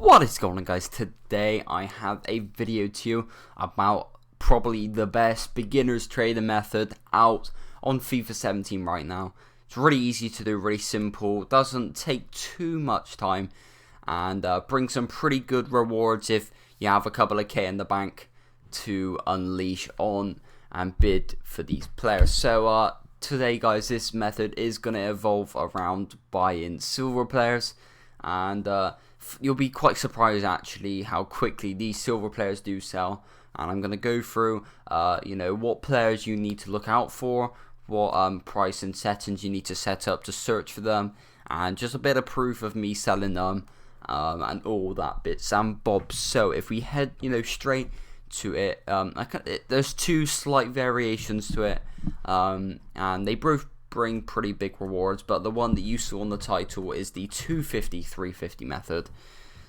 What is going on, guys? Today I have a video to you about probably the best beginner's trading method out on FIFA 17 right now. It's really easy to do, really simple, doesn't take too much time, and brings some pretty good rewards if you have a couple of K in the bank to unleash on and bid for these players. So today, guys, this method is going to evolve around buying silver players, and you'll be quite surprised actually how quickly these silver players do sell. And I'm going to go through what players you need to look out for, what price and settings you need to set up to search for them, and just a bit of proof of me selling them, and all that bits and bobs. So if we head straight to it, there's two slight variations to it, and they both bring pretty big rewards, but the one that you saw on the title is the 250-350 method.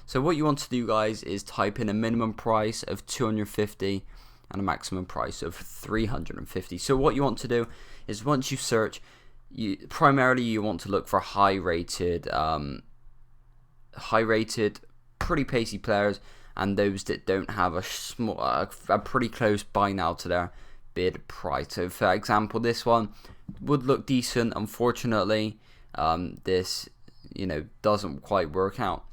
So what you want to do, guys, is type in a minimum price of 250 and a maximum price of 350. So what you want to do is, once you search, primarily you want to look for high rated, pretty pacey players, and those that don't have a pretty close buy now to their bid price. So for example, this one would look decent. Unfortunately, this doesn't quite work out.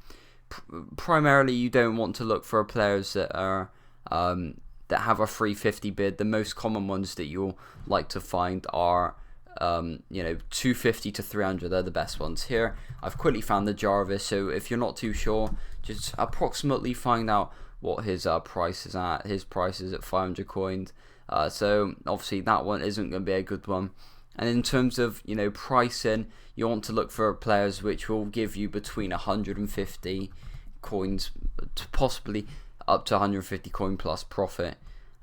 Primarily, you don't want to look for players that are that have a 350 bid. The most common ones that you'll like to find are 250 to 300. They're the best ones. Here I've quickly found the Jarvis, so if you're not too sure, just approximately find out what his price is at. His price is at 500 coins, so obviously that one isn't going to be a good one. And in terms of pricing, you want to look for players which will give you between 150 coins to possibly up to 150 coin plus profit.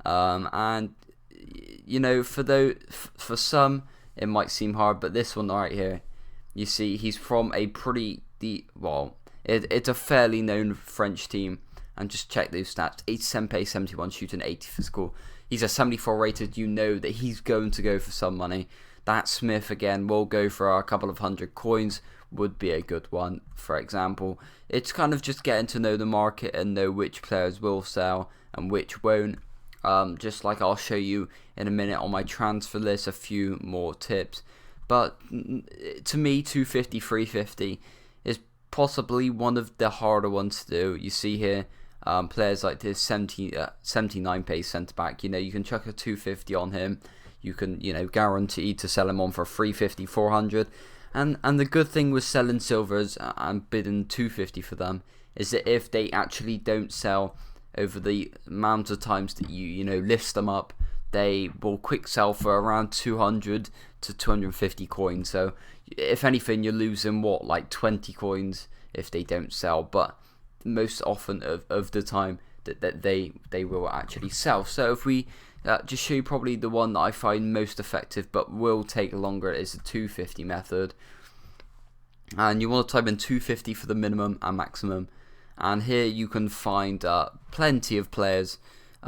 And for some it might seem hard, but this one right here, you see he's from a it's a fairly known French team. And just check those stats: 87 pace, 71 shooting, 80 physical. He's a 74 rated. You know that he's going to go for some money. That Smith again will go for a couple of hundred coins, would be a good one. For example, it's kind of just getting to know the market and know which players will sell and which won't. Just like I'll show you in a minute on my transfer list, a few more tips. But to me, 250, 350 is possibly one of the harder ones to do. You see here, players like this 79 pace centre back. You can chuck a 250 on him. You can guarantee to sell him on for 350, 400. And the good thing with selling silvers and bidding 250 for them is that if they actually don't sell over the amount of times that you list them up, they will quick sell for around 200 to 250 coins. So if anything, you're losing like 20 coins if they don't sell, but most often of the time that they will actually sell. So if we just show you probably the one that I find most effective but will take longer, is the 250 method. And you want to type in 250 for the minimum and maximum, and here you can find plenty of players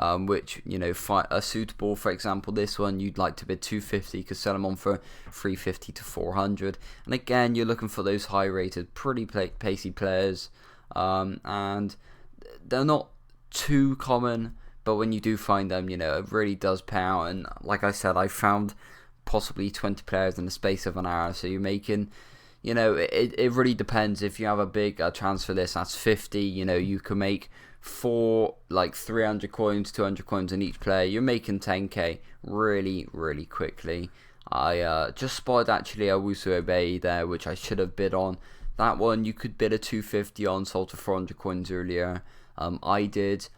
which are suitable. For example, this one you'd like to bid 250, you could sell them on for 350 to 400. And again, you're looking for those high rated, pretty pacey players, and they're not too common, but when you do find them, it really does pay out. And like I said, I found possibly 20 players in the space of an hour. So you're making, it really depends. If you have a big transfer list, that's 50, you can make 300 coins, 200 coins in each player. You're making 10k really, really quickly. I just spotted actually a Wusu Obey there, which I should have bid on. That one you could bid a 250 on, sold for 400 coins earlier. I did.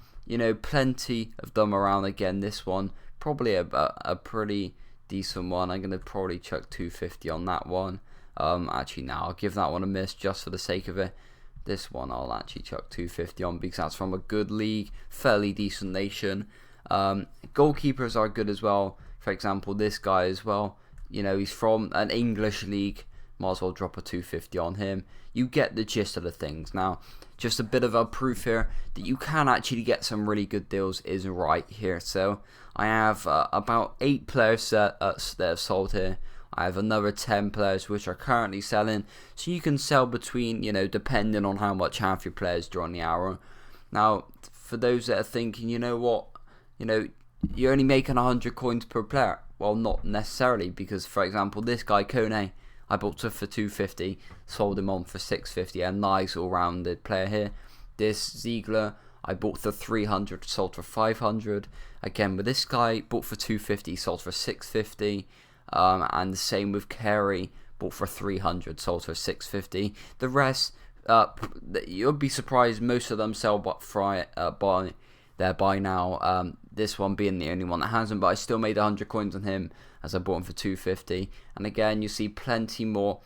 Plenty of them around. Again, this one probably a pretty decent one. I'm gonna probably chuck 250 on that one. Actually, now I'll give that one a miss just for the sake of it. This one I'll actually chuck 250 on because that's from a good league, fairly decent nation. Goalkeepers are good as well. For example, this guy as well. He's from an English league. Might as well drop a 250 on him. You get the gist of the things. Now, just a bit of a proof here that you can actually get some really good deals is right here. So I have about 8 players that have sold here I have another 10 players which are currently selling, so you can sell between, depending on how much half your players draw on the hour. Now, for those that are thinking, you know what, you're only making 100 coins per player. Well, not necessarily, because for example, this guy Kone, I bought him for 250, sold him on for 650. A nice all-rounded player here. This Ziegler, I bought for 300, sold for 500. Again, with this guy, bought for 250, sold for 650. And the same with Carey, bought for 300, sold for 650. The rest, you'll be surprised, most of them sell by now. This one being the only one that hasn't, but I still made 100 coins on him as I bought him for 250. And again, you see plenty more,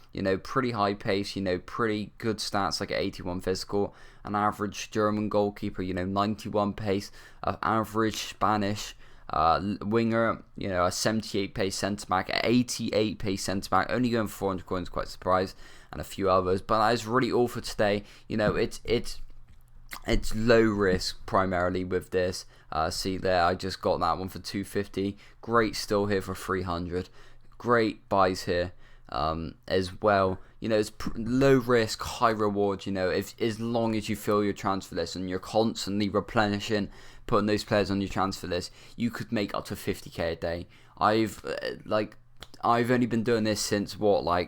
pretty high pace, pretty good stats like 81 physical, an average German goalkeeper, 91 pace, average Spanish winger, a 78 pace centre back, 88 pace centre back, only going for 400 coins, quite surprised, and a few others. But that is really all for today. It's low risk primarily with this. See there, I just got that one for 250. Great still here for 300. Great buys here as well. It's low risk, high reward. If as long as you fill your transfer list and you're constantly replenishing, putting those players on your transfer list, you could make up to 50k a day. I've only been doing this since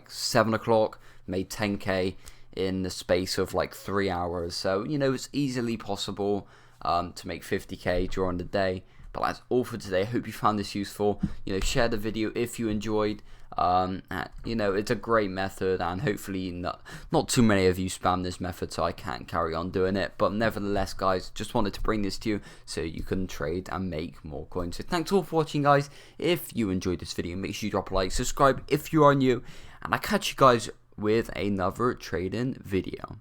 7 o'clock. Made 10k in the space of 3 hours. So it's easily possible to make 50k during the day. But that's all for today. I hope you found this useful. Share the video if you enjoyed. It's a great method, and hopefully not too many of you spam this method, so I can't carry on doing it. But nevertheless, guys, just wanted to bring this to you so you can trade and make more coins. So thanks all for watching, guys. If you enjoyed this video, make sure you drop a like, subscribe if you are new, and I'll catch you guys with another trading video.